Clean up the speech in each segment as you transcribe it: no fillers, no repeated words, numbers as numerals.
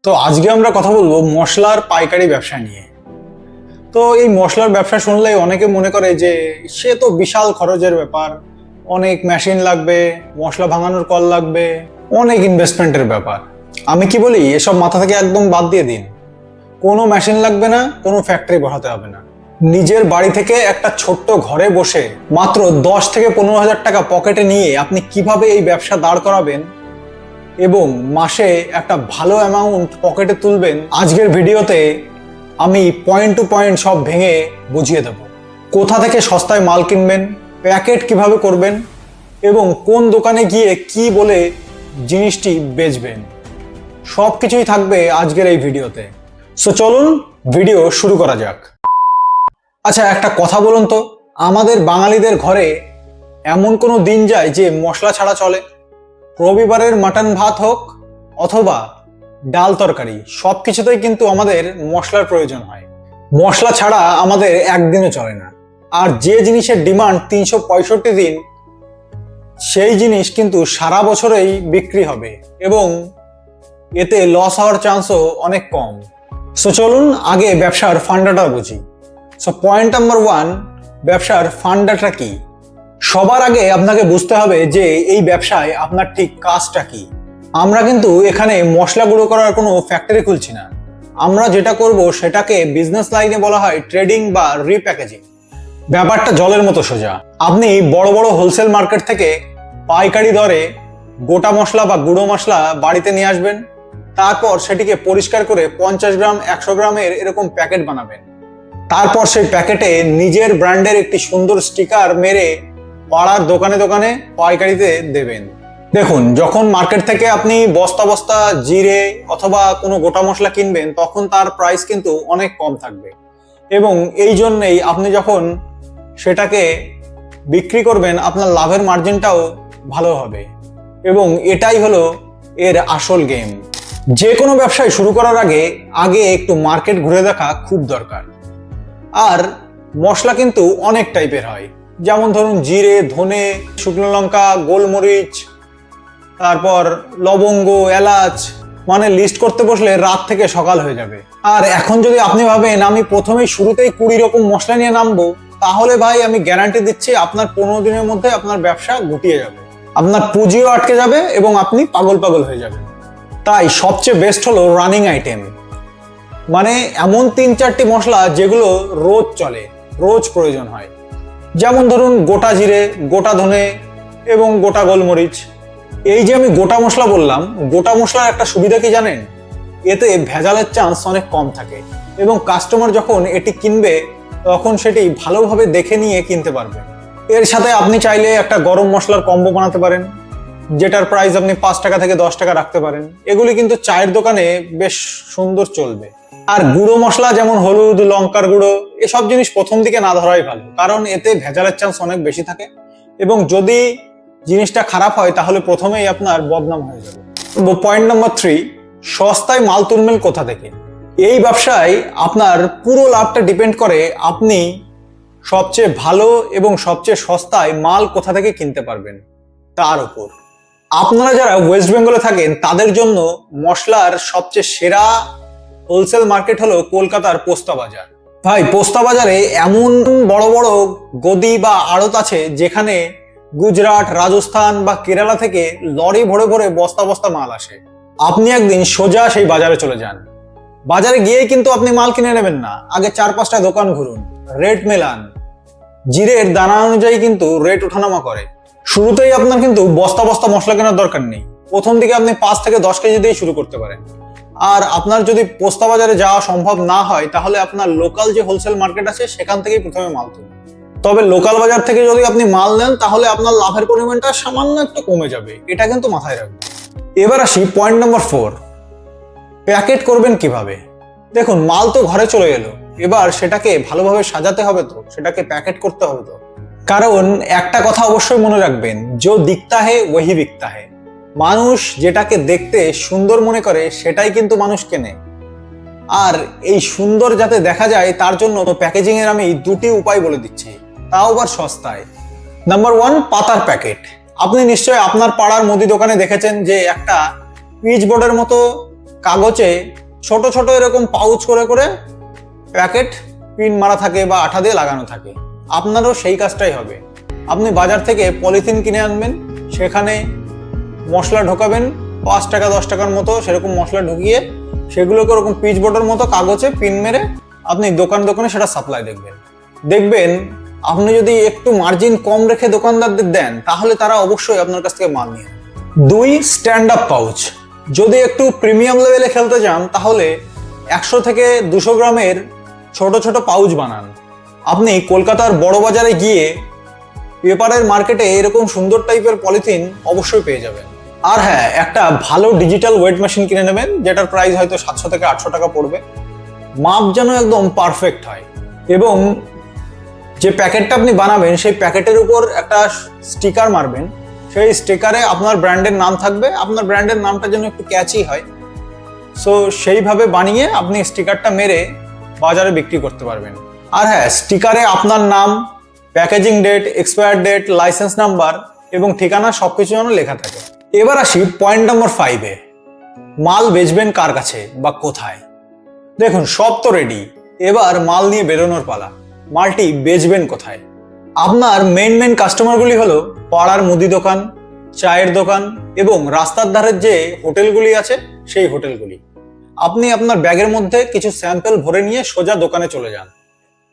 তো আজকে আমরা কথা বলবো মশলার পাইকারি ব্যবসা নিয়ে। তো এই মশলার ব্যবসা শুনলেই অনেকে মনে করে যে সে তো বিশাল খরচের ব্যাপার, অনেক মেশিন লাগবে, মশলা ভাঙানোর কল লাগবে, অনেক ইনভেস্টমেন্টের ব্যাপার। আমি কি বলি, এসব মাথা থেকে একদম বাদ দিয়ে দিন। কোনো মেশিন লাগবে না, কোনো ফ্যাক্টরি বসাতে হবে না। নিজের বাড়ি থেকে একটা ছোট্ট ঘরে বসে মাত্র 10 থেকে 15,000 টাকা পকেটে নিয়ে আপনি কিভাবে এই ব্যবসা দাঁড় করাবেন এবং মাসে একটা ভালো অ্যামাউন্ট পকেটে তুলবেন, আজকের ভিডিওতে আমি পয়েন্ট টু পয়েন্ট সব ভেঙে বুঝিয়ে দেব। কোথা থেকে সস্তায় মাল কিনবেন, প্যাকেট কিভাবে করবেন এবং কোন দোকানে গিয়ে কি বলে জিনিসটি বেচবেন, সব কিছুই থাকবে আজকের এই ভিডিওতে। সো চলুন ভিডিও শুরু করা যাক। আচ্ছা, একটা কথা বলুন তো, আমাদের বাঙালিদের ঘরে এমন কোনো দিন যায় যে মশলা ছাড়া চলে? রবিবারের মাটন ভাত হোক অথবা ডাল তরকারি, সব কিছুতেই কিন্তু আমাদের মশলার প্রয়োজন হয়। মশলা ছাড়া আমাদের একদিনও চলে না। আর যে জিনিসের ডিমান্ড 365 দিন, সেই জিনিস কিন্তু সারা বছরেই বিক্রি হবে এবং এতে লস হওয়ার চান্সও অনেক কম। সো চলুন আগে ব্যবসার ফান্ডাটা বুঝি। সো পয়েন্ট নাম্বার 1, ব্যবসার ফান্ডাটা কি? সবার আগে আপনাকে বুঝতে হবে যে এই ব্যবসায় আপনার ঠিক কাজটা কি। আমরা কিন্তু এখানে মশলা গুঁড়ো করার কোনো ফ্যাক্টরি খুলছি না। আমরা যেটা করব সেটাকে বিজনেস লাইনে বলা হয় ট্রেডিং বা রিপ্যাকেজিং। ব্যাপারটা জলের মতো সোজা। আপনি বড় বড় হোলসেল মার্কেট থেকে পাইকারি দরে গোটা মশলা বা গুঁড়ো মশলা বাড়িতে নিয়ে আসবেন। তারপর সেটিকে পরিষ্কার করে 50 গ্রাম 100 গ্রামের এরকম প্যাকেট বানাবেন। তারপর সেই প্যাকেটে নিজের ব্র্যান্ডের একটি সুন্দর স্টিকার মেরে পাড়ার দোকানে দোকানে পাইকারিতে দেবেন। দেখুন, যখন মার্কেট থেকে আপনি বস্তা বস্তা জিরে অথবা কোনো গোটা মশলা কিনবেন, তখন তার প্রাইস কিন্তু অনেক কম থাকবে এবং এই জন্যেই আপনি যখন সেটাকে বিক্রি করবেন, আপনার লাভের মার্জিনটাও ভালো হবে এবং এটাই হলো এর আসল গেম। যে কোনো ব্যবসায় শুরু করার আগে একটু মার্কেট ঘুরে দেখা খুব দরকার। আর মশলা কিন্তু অনেক টাইপের হয়, যেমন ধরুন জিরে, ধনে, শুকনো লঙ্কা, গোলমরিচ, তারপর লবঙ্গ, এলাচ, মানে লিস্ট করতে বসলে রাত থেকে সকাল হয়ে যাবে। আর এখন যদি আপনি ভাবেন আমি প্রথমেই শুরুতেই 20 রকম মশলা নিয়ে নামবো, তাহলে ভাই আমি গ্যারান্টি দিচ্ছি আপনার 15 দিনের মধ্যে আপনার ব্যবসা গুটিয়ে যাবে, আপনার পুঁজিও আটকে যাবে এবং আপনি পাগল পাগল হয়ে যাবেন। তাই সবচেয়ে বেস্ট হলো রানিং আইটেম, মানে এমন 3-4টি মশলা যেগুলো রোজ চলে, রোজ প্রয়োজন হয়। যেমন ধরুন গোটা জিরে, গোটা ধনে এবং গোটা গোলমরিচ। এই যে আমি গোটা মশলা বললাম, গোটা মশলার একটা সুবিধা কি জানেন? এতে ভেজালের চান্স অনেক কম থাকে এবং কাস্টমার যখন এটি কিনবে তখন সেটি ভালোভাবে দেখে নিয়ে কিনতে পারবে। এর সাথে আপনি চাইলে একটা গরম মশলার কম্বো বানাতে পারেন, যেটার প্রাইস আপনি 5 টাকা থেকে 10 টাকা রাখতে পারেন। এগুলি কিন্তু চায়ের দোকানে বেশ সুন্দর চলবে। আর গুঁড়ো মশলা যেমন হলুদ, লঙ্কার গুঁড়ো, এসব জিনিস প্রথম দিকে না ধরাই ভালো, কারণ এতে ভেজালের চান্স অনেক বেশি থাকে এবং যদি জিনিসটা খারাপ হয় তাহলে প্রথমেই আপনার বদনাম হয়ে যাবে। পয়েন্ট নাম্বার 3, সস্তায় মাল তুলবেন কোথা থেকে? এই ব্যবসায় আপনার পুরো লাভটা ডিপেন্ড করে আপনি সবচেয়ে ভালো এবং সবচেয়ে সস্তায় মাল কোথা থেকে কিনতে পারবেন তার উপর। আপনারা যারা ওয়েস্ট বেঙ্গলে থাকেন তাদের জন্য মশলার সবচেয়ে সেরা হোলসেল মার্কেট হলো কলকাতার পোস্তা বাজার। ভাই, পোস্তা বাজারে এমন বড় বড় গদি বা আড়ত আছে যেখানে গুজরাট, রাজস্থান বা কেরালা থেকে লরি ভরে ভরে বস্তা বস্তা মাল আসে। আপনি একদিন সোজা সেই বাজারে চলে যান। বাজারে গিয়েই কিন্তু আপনি মাল কিনে নেবেন না, আগে 4-5টা দোকান ঘুরুন, রেট মেলান। জিরের দানা অনুযায়ী কিন্তু রেট ওঠানামা করে। শুরুতেই আপনার কিন্তু বস্তা বস্তা মশলা কেনার দরকার নেই। প্রথম দিকে আপনি 5 থেকে 10 কেজি দিয়ে শুরু করতে পারেন। আর আপনার যদি পোস্তা বাজারে যাওয়া সম্ভব না হয় তাহলে আপনার লোকাল যে হোলসেল মার্কেট আছে সেখান থেকেই প্রথমে মাল তুলুন। তবে লোকাল বাজার থেকে যদি আপনি মাল নেন তাহলে আপনার লাভের পরিমাণটা সামান্য একটু কমে যাবে, এটা কিন্তু মাথায় রাখবেন। এবার আসি পয়েন্ট নাম্বার 4, প্যাকেট করবেন কিভাবে? দেখুন, মাল তো ঘরে চলে এলো, এবার সেটাকে ভালোভাবে সাজাতে হবে, তো সেটাকে প্যাকেট করতে হবে। তো কারণ একটা কথা অবশ্যই মনে রাখবেন, जो दिखता है वही बिकता है। মানুষ যেটাকে দেখতে সুন্দর মনে করে সেটাই কিন্তু মানুষ কেনে। আর এই সুন্দর যাতে দেখা যায় তার জন্য প্যাকেজিং এর আমি 2টি উপায় বলে দিচ্ছি, তাও আবার সস্তায়। নাম্বার 1, পাতার প্যাকেট। আপনি নিশ্চয়ই আপনার পাড়ার মুদি দোকানে দেখেছেন যে একটা পিচ বোর্ডের মতো কাগজে ছোট ছোট এরকম পাউচ করে করে প্যাকেট পিন মারা থাকে বা আঠা দিয়ে লাগানো থাকে। আপনারও সেই কাজটাই হবে। আপনি বাজার থেকে পলিথিন কিনে আনবেন, সেখানে মশলা ঢোকাবেন 5 টাকা 10 টাকার মতো, সেরকম মশলা ঢুকিয়ে সেগুলোকে ওরকম পিচবোর্ডের মতো কাগজে পিন মেরে আপনি দোকানে সেটা সাপ্লাই দেখবেন আপনি যদি একটু মার্জিন কম রেখে দোকানদারদের দেন তাহলে তারা অবশ্যই আপনার কাছ থেকে মাল নিয়ে নেবে। 2 স্ট্যান্ড আপ পাউচ। যদি একটু প্রিমিয়াম লেভেলে খেলতে চান তাহলে 100 থেকে 200 গ্রামের ছোট ছোট পাউচ বানান। আপনি কলকাতার বড় বাজারে গিয়ে পেপারের মার্কেটে এরকম সুন্দর টাইপের পলিথিন অবশ্যই পেয়ে যাবেন। আর হ্যাঁ, একটা ভালো ডিজিটাল ওয়েট মেশিন কিনে নেবেন, যেটার প্রাইস হয়তো 700 থেকে 800 টাকা পড়বে। মাপ যেন একদম পারফেক্ট হয়, এবং যে প্যাকেটটা আপনি বানাবেন সেই প্যাকেটের উপর একটা স্টিকার মারবেন। সেই স্টিকারে আপনার ব্র্যান্ডের নাম থাকবে, আপনার ব্র্যান্ডের নামটা যেন একটু ক্যাচি হয়। সো সেইভাবে বানিয়ে আপনি স্টিকারটা মেরে বাজারে বিক্রি করতে পারবেন। আর হ্যাঁ, স্টিকারে আপনার নাম, packaging date, expire date, license number এবং ঠিকানা সবকিছু যেন লেখা থাকে। এবার আসি পয়েন্ট নাম্বার 5-এ। মাল বেচবেন কার কাছে বা কোথায়? দেখুন, সব তো রেডি, এবার মাল নিয়ে বেরোনোর পালা। মালটি বেচবেন কোথায়? আপনার মেন কাস্টমারগুলি হলো পাড়ার মুদি দোকান, চায়ের দোকান এবং রাস্তার ধারের যে হোটেলগুলি আছে সেই হোটেলগুলি। আপনি আপনার ব্যাগের মধ্যে কিছু স্যাম্পল ভরে নিয়ে সোজা দোকানে চলে যান।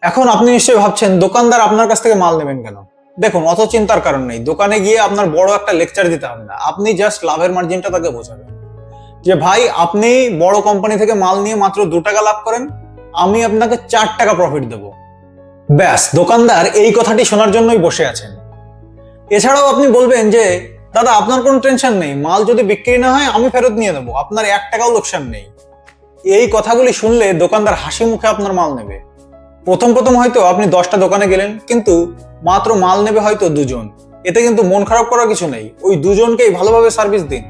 এখন আপনি নিশ্চয়ই ভাবছেন দোকানদার আপনার কাছ থেকে মাল নেবেন কেন? দেখুন, অত চিন্তার কারণ নেই। দোকানে গিয়ে আপনার বড় একটা লেকচার দিতে হবে না। আপনি জাস্ট লাভের মার্জিনটা তাকে বোঝাবেন যে ভাই, আপনি বড় কোম্পানি থেকে মাল নিয়ে মাত্র 2 টাকা লাভ করেন, আমি আপনাকে 4 টাকা প্রফিট দেবো। ব্যাস, দোকানদার এই কথাটি শোনার জন্যই বসে আছেন। এছাড়াও আপনি বলবেন যে দাদা, আপনার কোনো টেনশন নেই, মাল যদি বিক্রি না হয় আমি ফেরত নিয়ে দেবো, আপনার 1 টাকাও লোকসান নেই। এই কথাগুলি শুনলে দোকানদার হাসি মুখে আপনার মাল নেবে। প্রথম হয়তো আপনি 10টা দোকানে গেলেন, কিন্তু মাত্র মাল নেবে হয়তো 2 জন। এতে কিন্তু মন খারাপ করার কিছু নেই। ওই 2 জনকেই ভালোভাবে সার্ভিস দিন।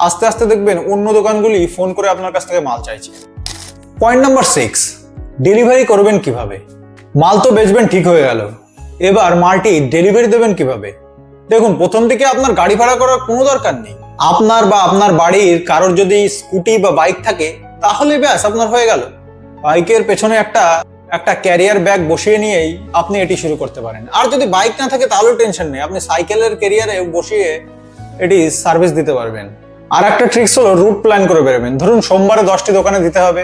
আস্তে আস্তে দেখবেন অন্য দোকানগুলি ফোন করে আপনার কাছ থেকে মাল চাইছে। পয়েন্ট নাম্বার 6, ডেলিভারি করবেন কিভাবে? মাল তো বেচবেন ঠিক হয়ে গেল, এবার মালটি ডেলিভারি দেবেন কিভাবে? দেখুন, প্রথম দিকে আপনার গাড়ি ভাড়া করার কোনো দরকার নেই। আপনার বা আপনার বাড়ির কারোর যদি স্কুটি বা বাইক থাকে তাহলে ব্যাস আপনার হয়ে গেল। বাইকের পেছনে একটা ক্যারিয়ার ব্যাগ বসিয়ে নিয়েই আপনি এটি শুরু করতে পারেন। আর যদি বাইক না থাকে তাহলেও টেনশন নেই, আপনি সাইকেলের ক্যারিয়ারে বসিয়ে এটি সার্ভিস দিতে পারবেন। আর একটা ট্রিক্স হলো রুট প্ল্যান করে বেরোবেন। ধরুন, সোমবারে 10টি দোকানে দিতে হবে,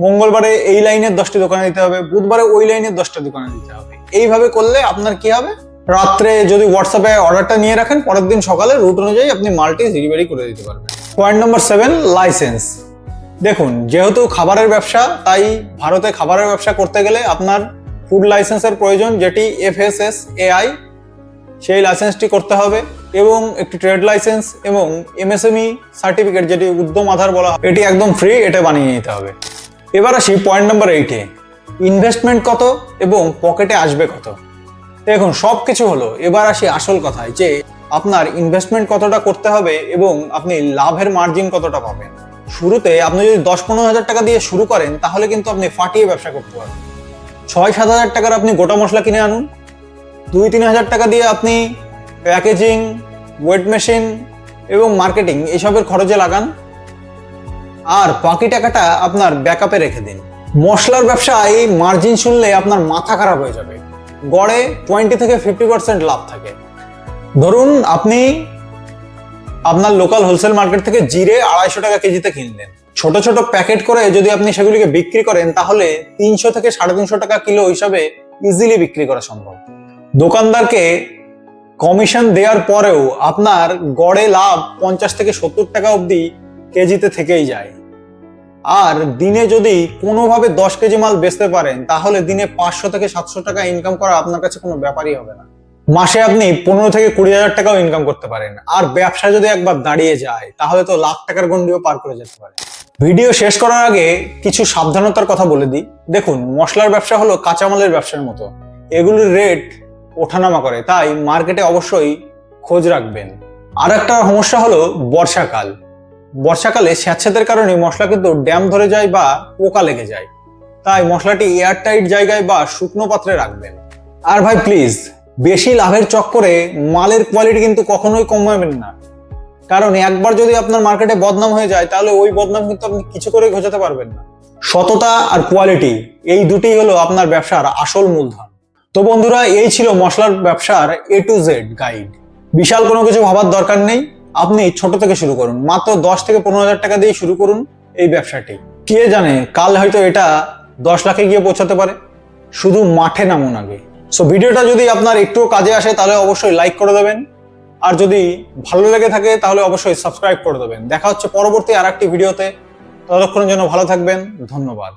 মঙ্গলবারে এই লাইনের 10টি দোকানে দিতে হবে, বুধবারে ওই লাইনের 10টা দোকানে দিতে হবে। এইভাবে করলে আপনার কি হবে, রাত্রে যদি হোয়াটসঅ্যাপে অর্ডারটা নিয়ে রাখেন, পরের দিন সকালে রুট অনুযায়ী আপনি মালটি ডেলিভারি করে দিতে পারবেন। Point number 7, licence. দেখুন, যেহেতু খাবারের ব্যবসা, তাই ভারতে খাবারের ব্যবসা করতে গেলে আপনার ফুড লাইসেন্সের প্রয়োজন, যেটি FSSAI, সেই লাইসেন্সটি করতে হবে, এবং একটি ট্রেড লাইসেন্স এবং MSME সার্টিফিকেট, যেটি উদ্যম আধার বলা হয়, এটি একদম ফ্রি, এটা বানিয়ে নিতে হবে। এবার আসি পয়েন্ট নাম্বার 8-এ, ইনভেস্টমেন্ট কত এবং পকেটে আসবে কত। দেখুন, সব কিছু হলো, এবার আসি আসল কথায়, যে আপনার ইনভেস্টমেন্ট কতটা করতে হবে এবং আপনি লাভের মার্জিন কতটা পাবেন। শুরুতে আপনি যদি 10-15 হাজার টাকা দিয়ে শুরু করেন তাহলে কিন্তু আপনি ফাটিয়ে ব্যবসা করতে পারবেন। 6-7 হাজার টাকার আপনি গোটা মশলা কিনে আনুন, 2-3 হাজার টাকা দিয়ে আপনি প্যাকেজিং, ওয়েট মেশিন এবং মার্কেটিং এসবের খরচে লাগান, আর বাকি টাকাটা আপনার ব্যাকআপে রেখে দিন। মশলার ব্যবসায় মার্জিন শুনলে আপনার মাথা খারাপ হয়ে যাবে। গড়ে 20 থেকে 50% লাভ থাকে। ধরুন, আপনি আপনার লোকাল হোলসেল মার্কেট থেকে জিরে 250 টাকা কেজিতে কিনলেন। ছোট ছোট প্যাকেট করে যদি আপনি সেগুলিকে বিক্রি করেন তাহলে 300 থেকে 350 টাকা কিলো হিসাবে ইজিলি বিক্রি করা সম্ভব। দোকানদারকে কমিশন দেওয়ার পরেও আপনার গড়ে লাভ 50 থেকে 70 টাকা অবধি কেজিতে থেকেই যায়। আর দিনে যদি কোনোভাবে 10 কেজি মাল বেচতে পারেন তাহলে দিনে 500 থেকে 700 টাকা ইনকাম করা আপনার কাছে কোনো ব্যাপারই হবে না। মাসে আপনি 15 থেকে 20 হাজার টাকাও ইনকাম করতে পারেন। আর ব্যবসা যদি একবার দাঁড়িয়ে যায় তাহলে তো লাখ টাকার গন্ডিও পার করে যেতে পারে। ভিডিও শেষ করার আগে কিছু সাবধানতার কথা বলে দিই। দেখুন, মশলার ব্যবসা হলো কাঁচামালের ব্যবসার মতো, এগুলির রেট ওঠানামা করে, তাই মার্কেটে অবশ্যই খোঁজ রাখবেন। আর একটা সমস্যা হলো বর্ষাকাল। বর্ষাকালে স্যাঁতসেঁতের কারণে মশলা কিন্তু ড্যাম ধরে যায় বা পোকা লেগে যায়, তাই মশলাটি এয়ারটাইট জায়গায় বা শুকনো পাত্রে রাখবেন। আর ভাই প্লিজ, বেশি লাভের চক্করে মালের কোয়ালিটি কিন্তু কখনোই কমাবেন না। কারণ একবার যদি আপনার মার্কেটে বদনাম হয়ে যায় তাহলে ওই বদনাম কিন্তু আপনি কিছু করে ঘোচাতে পারবেন না। সততা আর কোয়ালিটি, এই দুটিই হলো আপনার ব্যবসার আসল মূলধন। তো বন্ধুরা, এই ছিল মশলার ব্যবসার A to Z গাইড। বিশাল কোনো কিছু ভাবার দরকার নেই, আপনি ছোট থেকে শুরু করুন। মাত্র 10 থেকে 15,000 টাকা দিয়ে শুরু করুন এই ব্যবসাটি। কে জানে, কাল হয়তো এটা 10 লাখে গিয়ে পৌঁছাতে পারে। শুধু মাঠে নামুন আগে। সো ভিডিওটা যদি আপনার একটুও কাজে আসে তাহলে অবশ্যই লাইক করে দেবেন, আর যদি ভালো লেগে থাকে তাহলে অবশ্যই সাবস্ক্রাইব করে দেবেন। দেখা হচ্ছে পরবর্তী আরেকটি ভিডিওতে। ততক্ষণের জন্য ভালো থাকবেন, ধন্যবাদ।